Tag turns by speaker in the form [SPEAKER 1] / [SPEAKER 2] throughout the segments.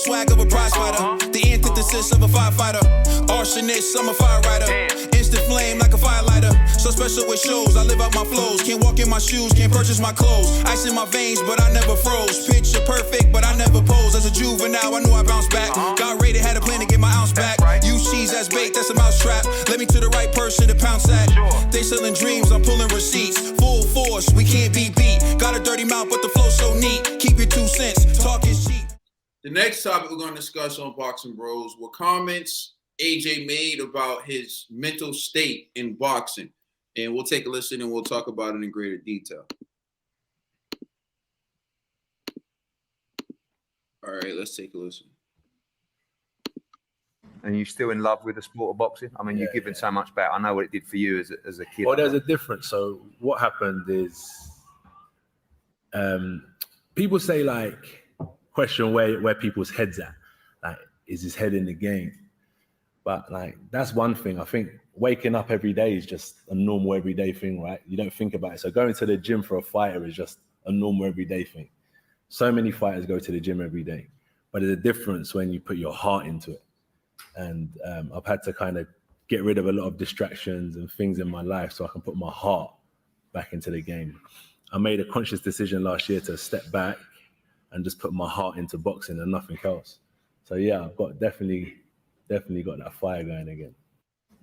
[SPEAKER 1] swag of a prize fighter. The antithesis of a firefighter. Arsonist, I'm a fire rider. Instant flame like a firelighter. So special with shows, I live out my flows. Can't walk in my shoes, can't purchase my clothes. Ice in my veins, but I never froze. Picture perfect, but I never pose. As a juvenile, I knew I bounced back. Got rated, had a plan to get my ounce back. Use cheese as bait, that's a mousetrap. Let me to the right person to pounce at. They selling dreams, I'm pulling receipts. Full force, we can't be beat. Got a dirty mouth, but the flow so neat. Keep your 2 cents, talk is cheap.
[SPEAKER 2] The next topic we're going to discuss on Boxing Bros were comments AJ made about his mental state in boxing. And we'll take a listen and we'll talk about it in greater detail. All right, let's take a listen.
[SPEAKER 3] And you're still in love with the sport of boxing? I mean, you've given so much back. I know what it did for you as a kid.
[SPEAKER 4] Well, there's a difference. So what happened is people say, like, question where people's heads at. Like, is his head in the game? But, like, that's one thing. I think waking up every day is just a normal everyday thing, right? You don't think about it. So going to the gym for a fighter is just a normal everyday thing. So many fighters go to the gym every day. But there's a difference when you put your heart into it. And I've had to kind of get rid of a lot of distractions and things in my life so I can put my heart back into the game. I made a conscious decision last year to step back and just put my heart into boxing and nothing else. So yeah, I've got definitely got that fire going again.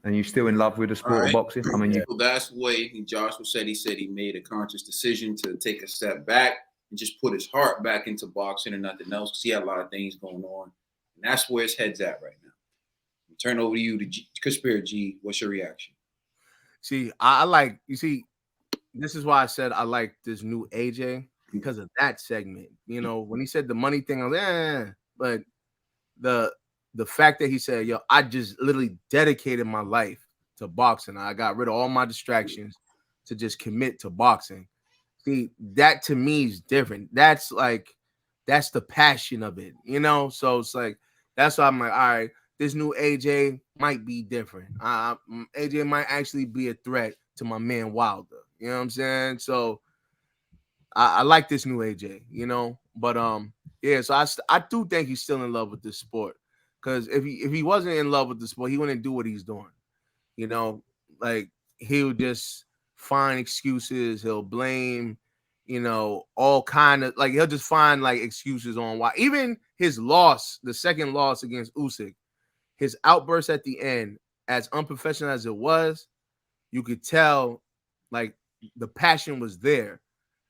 [SPEAKER 3] And you're still in love with the sport of boxing? I mean,
[SPEAKER 2] Well, that's the way Joshua said. He said he made a conscious decision to take a step back and just put his heart back into boxing and nothing else, because he had a lot of things going on. And that's where his head's at right now. Turn over to you, to Conspiracy G. What's your reaction?
[SPEAKER 5] See, this is why I said I like this new AJ, because of that segment. You know, when he said the money thing, I was like, but the fact that he said, yo, I just literally dedicated my life to boxing. I got rid of all my distractions to just commit to boxing. See, that to me is different. That's the passion of it, you know? So it's like, that's why I'm like, all right, this new AJ might be different. AJ might actually be a threat to my man Wilder. You know what I'm saying? So I like this new AJ, you know? But yeah, so I do think he's still in love with this sport. Because if he wasn't in love with the sport, he wouldn't do what he's doing. You know, like, he'll just find excuses. He'll blame, you know, all kind of, like, he'll just find, like, excuses on why. Even his loss, the second loss against Usyk, his outburst at the end, as unprofessional as it was, you could tell, like, the passion was there.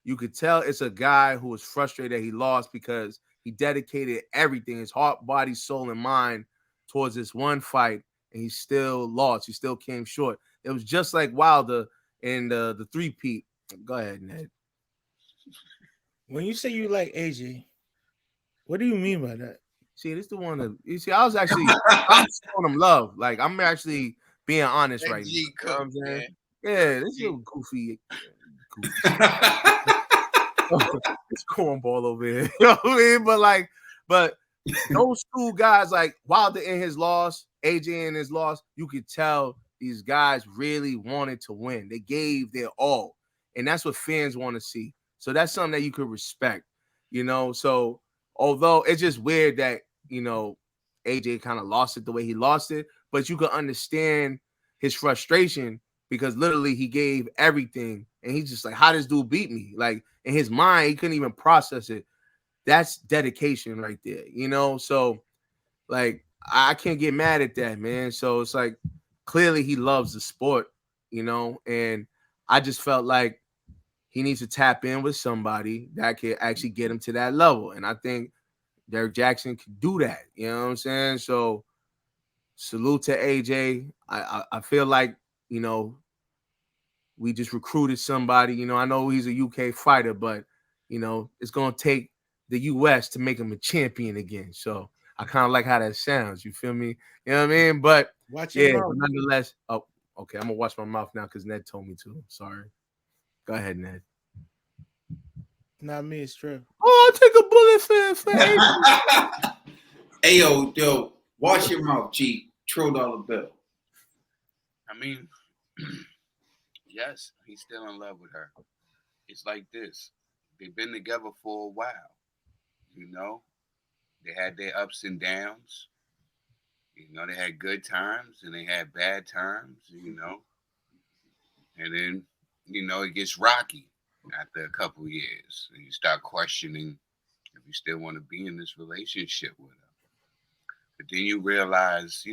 [SPEAKER 5] You could tell it's a guy who was frustrated that he lost because he dedicated everything, his heart, body, soul, and mind towards this one fight, and he still lost. He still came short. It was just like Wilder in the three-peat. Go ahead, Ned.
[SPEAKER 6] When you say you like AJ, what do you mean by that?
[SPEAKER 5] See, this the one that you see. I'm showing him love. Like, I'm actually being honest right now. You know what I'm saying? Yeah, this is a goofy. It's cornball over here. You know what I mean? But those two guys, like Wilder in his loss, AJ in his loss, you could tell these guys really wanted to win. They gave their all. And that's what fans want to see. So that's something that you could respect, you know? So although it's just weird that, you know, AJ kind of lost it the way he lost it, but you could understand his frustration because literally he gave everything. And he's just like, how does dude beat me? Like, in his mind, he couldn't even process it. That's dedication right there, you know? So, like, I can't get mad at that, man. So it's like, clearly he loves the sport, you know? And I just felt like he needs to tap in with somebody that can actually get him to that level. And I think Derek Jackson could do that, you know what I'm saying? So, salute to AJ. I feel like, you know, we just recruited somebody. You know, I know he's a UK fighter, but, you know, it's going to take the US to make him a champion again. So I kind of like how that sounds. You feel me? You know what I mean? But,
[SPEAKER 6] watch your mouth.
[SPEAKER 5] But nonetheless, oh, okay, I'm going to watch my mouth now because Ned told me to. Sorry. Go ahead, Ned.
[SPEAKER 6] Not me, it's true.
[SPEAKER 5] Oh, I'll take a bullet for AJ.
[SPEAKER 2] Hey, yo, watch your mouth, G. $1 bill.
[SPEAKER 7] I mean, yes, he's still in love with her. It's like this. They've been together for a while, you know? They had their ups and downs. They had good times and they had bad times. And then it gets rocky after a couple of years, and you start questioning if you still want to be in this relationship with her. But then you realize,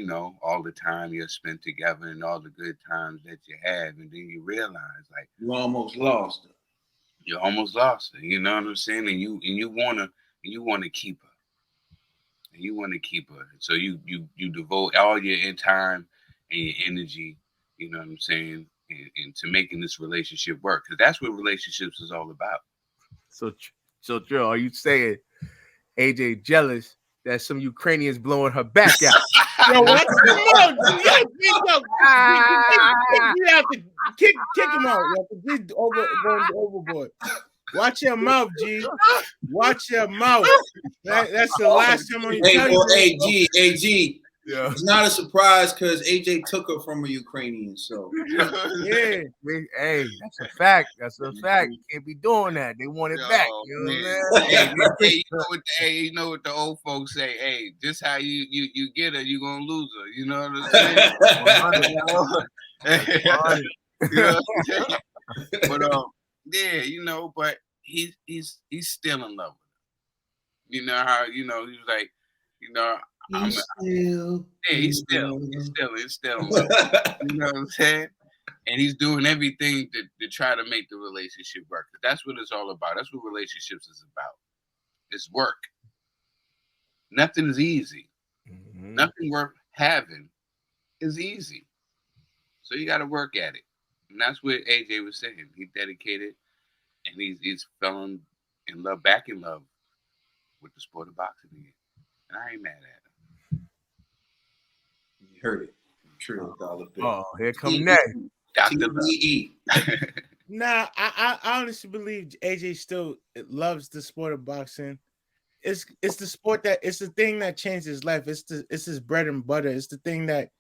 [SPEAKER 7] all the time you spent together and all the good times that you have, and then you realize, like,
[SPEAKER 2] You almost lost her.
[SPEAKER 7] you almost lost her. You know what I'm saying? And you wanna keep her, and you want to keep her. So you devote all your time and your energy. You know what I'm saying? And to making this relationship work, because that's what relationships is all about.
[SPEAKER 5] So Drill, are you saying AJ jealous that some Ukrainians blowing her back out?
[SPEAKER 6] Yo, watch him out. Kick him out. Yo, he's going overboard. Watch your mouth, G. Watch your mouth. That's the last time I'm
[SPEAKER 2] Hey,
[SPEAKER 6] tell you.
[SPEAKER 2] AG. Yeah. It's not a surprise because AJ took her from a Ukrainian. So
[SPEAKER 5] yeah, hey, that's a fact. That's a fact. You can't be doing that. They want it back. You know what I'm
[SPEAKER 7] saying? You know what the old folks say? Hey, just how you get her, you gonna lose her. You know what I'm saying? But yeah, but he's still in love with her. You know how he was like, he's still in love. You know what I'm saying? And he's doing everything to try to make the relationship work. That's what it's all about. That's what relationships is about. It's work. Nothing is easy. Mm-hmm. Nothing worth having is easy. So you got to work at it. And that's what AJ was saying. He dedicated, and he's fallen in love, back in love with the sport of boxing again. And I ain't mad at him.
[SPEAKER 2] You heard it. True.
[SPEAKER 5] Oh, here come next.
[SPEAKER 7] Dr.
[SPEAKER 6] Nah, I honestly believe AJ still loves the sport of boxing. It's the sport it's the thing that changed his life. It's his bread and butter. It's the thing that,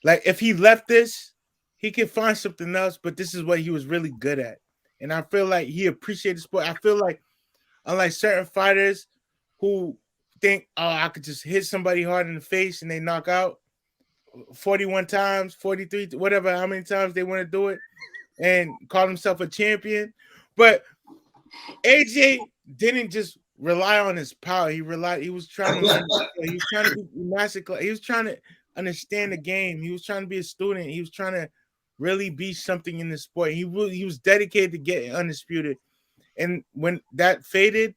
[SPEAKER 6] like, if he left this, he could find something else, but this is what he was really good at. And I feel like he appreciated the sport. I feel like, unlike certain fighters who think, oh, I could just hit somebody hard in the face and they knock out 41 times, 43, whatever, how many times they want to do it, and call himself a champion. But AJ didn't just rely on his power. He was trying to learn. He was trying to be masterclass. He was trying to understand the game. He was trying to be a student. He was trying to really be something in the sport. He was dedicated to getting undisputed. And when that faded,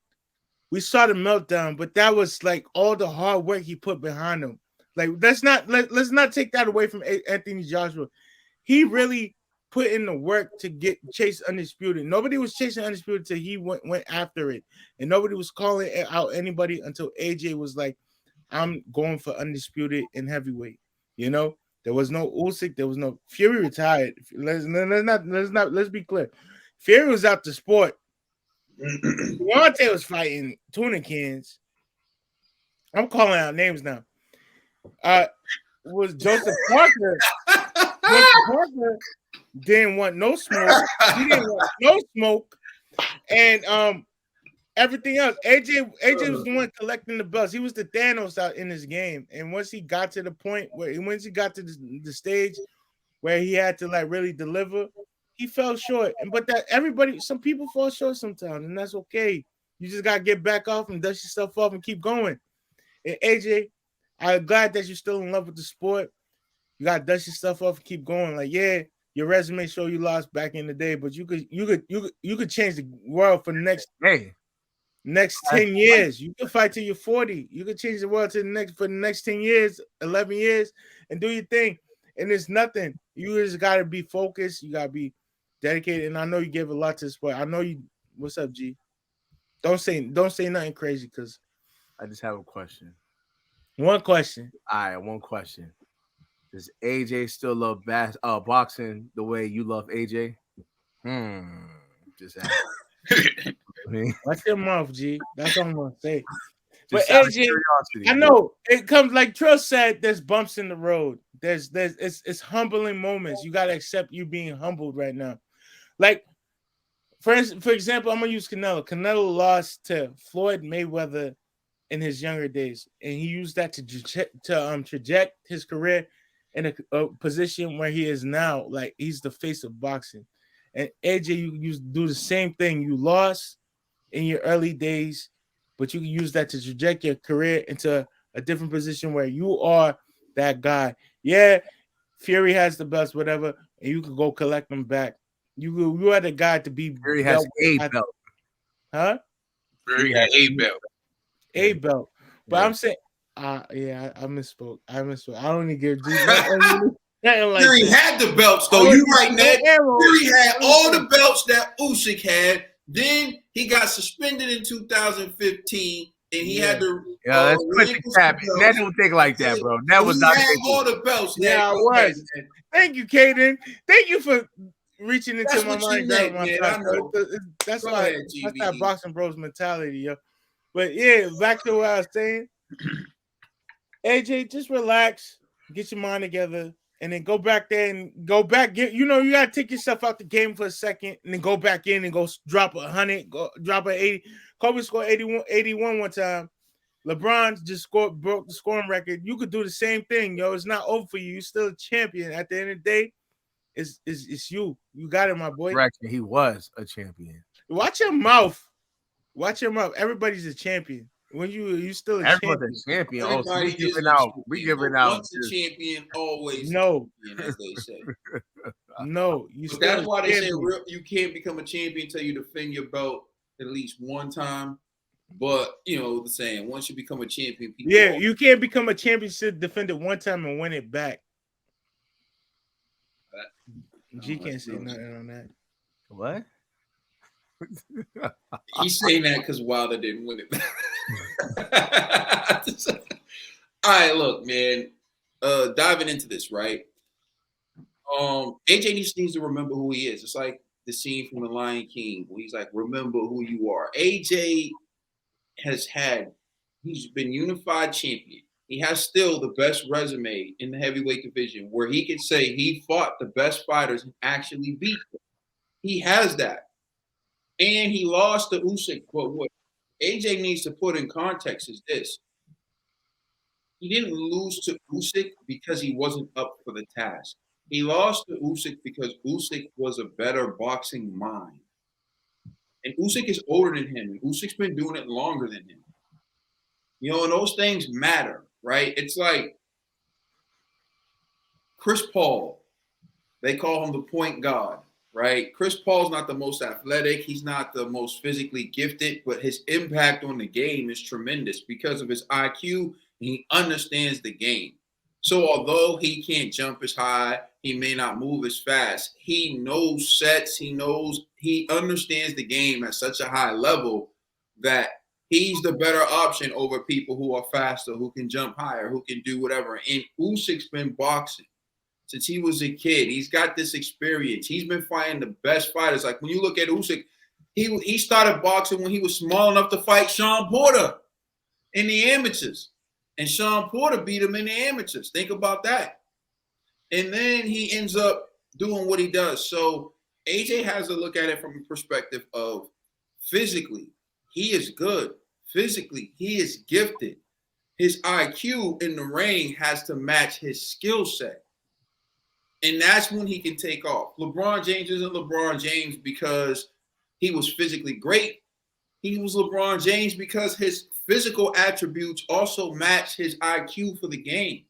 [SPEAKER 6] we saw the meltdown. But that was like all the hard work he put behind him. Like, let's not take that away from Anthony Joshua. He really put in the work to chase undisputed. Nobody was chasing undisputed till he went after it, and nobody was calling out anybody until AJ was like, "I'm going for undisputed in heavyweight." There was no Usyk, there was no Fury retired. Let's be clear. Fury was out the sport. Deontay was fighting tuna cans. I'm calling out names now. Was Joseph Parker? Joseph Parker didn't want no smoke. He didn't want no smoke, and everything else. AJ was the one collecting the belts. He was the Thanos out in this game. And once he got to the point once he got to the stage where he had to like really deliver, he fell short. But some people fall short sometimes, and that's okay. You just gotta get back off and dust yourself off and keep going. And AJ, I'm glad that you're still in love with the sport. You gotta dust yourself off and keep going. Like, yeah, your resume show you lost back in the day, but you could change the world for the next 10 years. You can fight till you're 40. You could change the world for the next 10 years, 11 years, and do your thing. And it's nothing. You just gotta be focused. You gotta be dedicated. And I know you gave a lot to the sport. I know you. What's up, G? Don't say nothing crazy, because
[SPEAKER 5] I just have a question.
[SPEAKER 6] One question.
[SPEAKER 5] All right, one question. Does AJ still love boxing the way you love AJ? Just asking.
[SPEAKER 6] Watch your mouth, G. That's all I'm gonna say. But AJ, I know it comes like Trill said. There's bumps in the road. It's humbling moments. You gotta accept you being humbled right now. Like, for example, I'm gonna use Canelo. Canelo lost to Floyd Mayweather in his younger days, and he used that to traject his career in a position where he is now. Like, he's the face of boxing. And AJ, you do the same thing. You lost in your early days, but you can use that to traject your career into a different position where you are that guy. Yeah, Fury has the belts, whatever, and you can go collect them back. You are the guy to be.
[SPEAKER 5] Fury has a belt.
[SPEAKER 6] Huh?
[SPEAKER 7] Fury had a belt.
[SPEAKER 6] A belt. But I'm saying, yeah, I misspoke. I don't even give nothing like
[SPEAKER 2] Fury
[SPEAKER 6] that.
[SPEAKER 2] had the belts, though. You right, Ned. Fury had all the belts that Usyk had. Then he got suspended in 2015, and he had to.
[SPEAKER 5] Yeah, that's Quincy Tab. Ned don't think like that, bro. Ned was not
[SPEAKER 2] had all the belts. Ned.
[SPEAKER 6] Yeah, I was. Thank you, Caden. Thank you for reaching into my mind. That's why. That's that boxing bros mentality, yo. But yeah, back to what I was saying. AJ, just relax, get your mind together, and then go back there and go back. You gotta take yourself out the game for a second, and then go back in and go drop 100, go drop 80. Kobe scored 81 one time. LeBron just broke the scoring record. You could do the same thing, yo. It's not over for you. You're still a champion. At the end of the day, it's you. You got it, my boy.
[SPEAKER 5] Correction, he was a champion.
[SPEAKER 6] Watch your mouth. Watch your mouth. Everybody's a champion. When you still a
[SPEAKER 5] Everybody's
[SPEAKER 6] champion.
[SPEAKER 5] a champion. Also, we giving out.
[SPEAKER 2] Once a champion, always
[SPEAKER 6] no.
[SPEAKER 2] champion, as they say.
[SPEAKER 6] No,
[SPEAKER 2] But that's why they say you can't become a champion until you defend your belt at least one time. But the saying, once you become a champion,
[SPEAKER 6] you can't become a champion to defend it one time and win it back. G can't say nothing on that.
[SPEAKER 5] What?
[SPEAKER 2] He's saying that because Wilder didn't win it. All right, look, man. Diving into this, right? AJ needs to remember who he is. It's like the scene from The Lion King where he's like, remember who you are. AJ he's been unified champion. He has still the best resume in the heavyweight division where he can say he fought the best fighters and actually beat them. He has that. And he lost to Usyk. But what AJ needs to put in context is this. He didn't lose to Usyk because he wasn't up for the task. He lost to Usyk because Usyk was a better boxing mind. And Usyk is older than him. And Usyk's been doing it longer than him. And those things matter, right? It's like Chris Paul. They call him the point guard. Right? Chris Paul's not the most athletic. He's not the most physically gifted, but his impact on the game is tremendous because of his IQ, and he understands the game. So although he can't jump as high, he may not move as fast. He knows sets. He understands the game at such a high level that he's the better option over people who are faster, who can jump higher, who can do whatever. And Usyk's been boxing since he was a kid. He's got this experience. He's been fighting the best fighters. Like when you look at Usyk, he started boxing when he was small enough to fight Sean Porter in the amateurs. And Sean Porter beat him in the amateurs. Think about that. And then he ends up doing what he does. So AJ has to look at it from a perspective of physically, he is good. Physically, he is gifted. His IQ in the ring has to match his skill set. And that's when he can take off. LeBron James isn't LeBron James because he was physically great. He was LeBron James because his physical attributes also match his IQ for the game.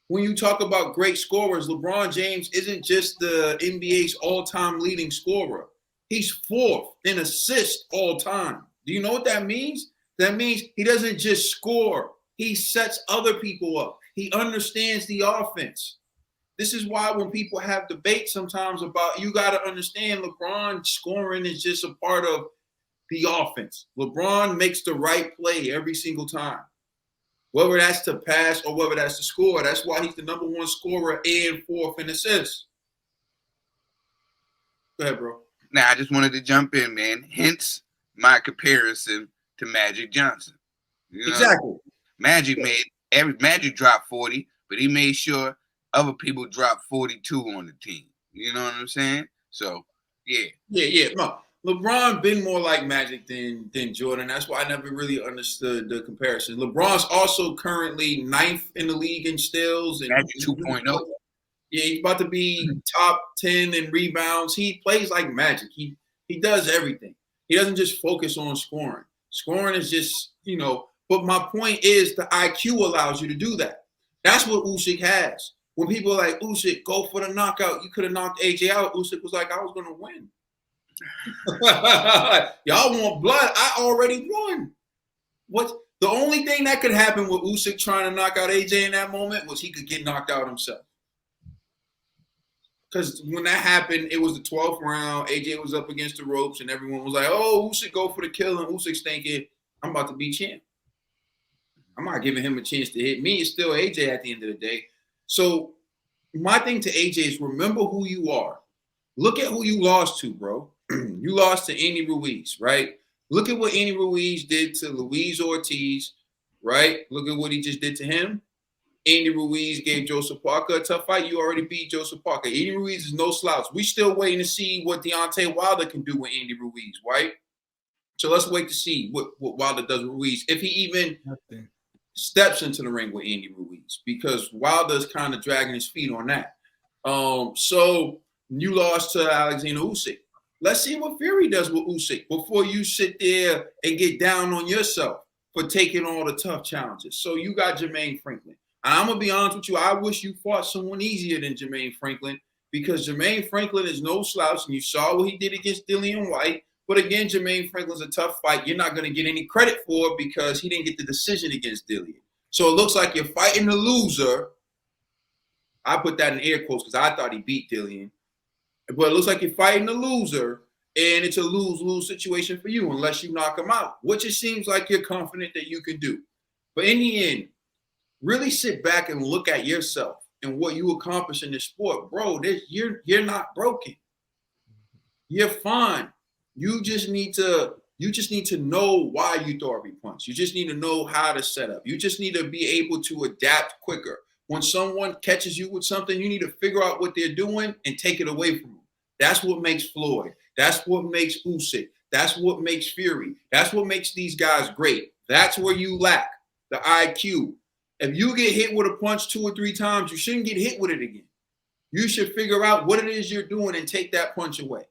[SPEAKER 2] When you talk about great scorers, LeBron James isn't just the NBA's all-time leading scorer. He's fourth in assists all time. Do you know what that means? That means he doesn't just score. He sets other people up. He understands the offense. This is why when people have debates sometimes about, you got to understand LeBron scoring is just a part of the offense. LeBron makes the right play every single time. Whether that's to pass or whether that's to score, that's why he's the number one scorer and fourth in assists. Go ahead, bro.
[SPEAKER 7] Now, I just wanted to jump in, man. Hence my comparison to Magic Johnson.
[SPEAKER 2] Exactly.
[SPEAKER 7] Magic dropped 40, but he made sure other people dropped 42 on the team. You know what I'm saying? So, yeah.
[SPEAKER 2] Yeah. No, LeBron been more like Magic than Jordan. That's why I never really understood the comparison. LeBron's also currently 9th in the league in steals. And
[SPEAKER 7] Magic 2.0.
[SPEAKER 2] Yeah, he's about to be top 10 in rebounds. He plays like Magic. He does everything. He doesn't just focus on scoring. Scoring is just, but my point is the IQ allows you to do that. That's what Usyk has. When people are like, Usyk, go for the knockout. You could have knocked AJ out. Usyk was like, I was going to win. Y'all want blood? I already won. What? The only thing that could happen with Usyk trying to knock out AJ in that moment was he could get knocked out himself. Because when that happened, it was the 12th round. AJ was up against the ropes, and everyone was like, oh, Usyk go for the kill. And Usyk's thinking, I'm about to be champ. I'm not giving him a chance to hit me. It's still AJ at the end of the day. So my thing to AJ is remember who you are. Look at who you lost to, bro. You lost to Andy Ruiz, right? Look at what Andy Ruiz did to Luis Ortiz, right? Look at what he just did to him. Andy Ruiz gave Joseph Parker a tough fight. You already beat Joseph Parker. Andy Ruiz is no slouch. We still waiting to see what Deontay Wilder can do with Andy Ruiz, right? So let's wait to see what Wilder does with Ruiz. If he even steps into the ring with Andy Ruiz, because Wilder's kind of dragging his feet on that. So you lost to Alexander Usyk. Let's see what Fury does with Usyk before you sit there and get down on yourself for taking all the tough challenges. So you got Jermaine Franklin. And I'm going to be honest with you, I wish you fought someone easier than Jermaine Franklin, because Jermaine Franklin is no slouch, and you saw what he did against Dillian White. But again, Jermaine Franklin's a tough fight. You're not going to get any credit for it because he didn't get the decision against Dillian. So it looks like you're fighting the loser. I put that in air quotes because I thought he beat Dillian. But it looks like you're fighting the loser, and it's a lose-lose situation for you unless you knock him out, which it seems like you're confident that you can do. But in the end, really sit back and look at yourself and what you accomplish in this sport. Bro, you're not broken. You're fine. You just need to know why you throw every punch. You just need to know how to set up. You just need to be able to adapt quicker. When someone catches you with something, you need to figure out what they're doing and take it away from them. That's what makes Floyd. That's what makes Usyk. That's what makes Fury. That's what makes these guys great. That's where you lack the IQ. If you get hit with a punch 2 or 3 times, you shouldn't get hit with it again. You should figure out what it is you're doing and take that punch away.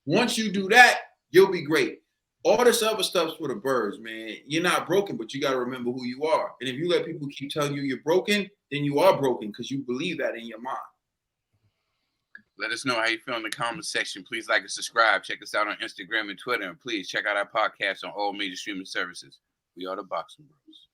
[SPEAKER 2] Once you do that, you'll be great. All this other stuff's for the birds, man. You're not broken, but you got to remember who you are. And if you let people keep telling you you're broken, then you are broken because you believe that in your mind.
[SPEAKER 7] Let us know how you feel in the comment section. Please like and subscribe. Check us out on Instagram and Twitter. And please check out our podcast on all major streaming services. We are the Boxing Bros.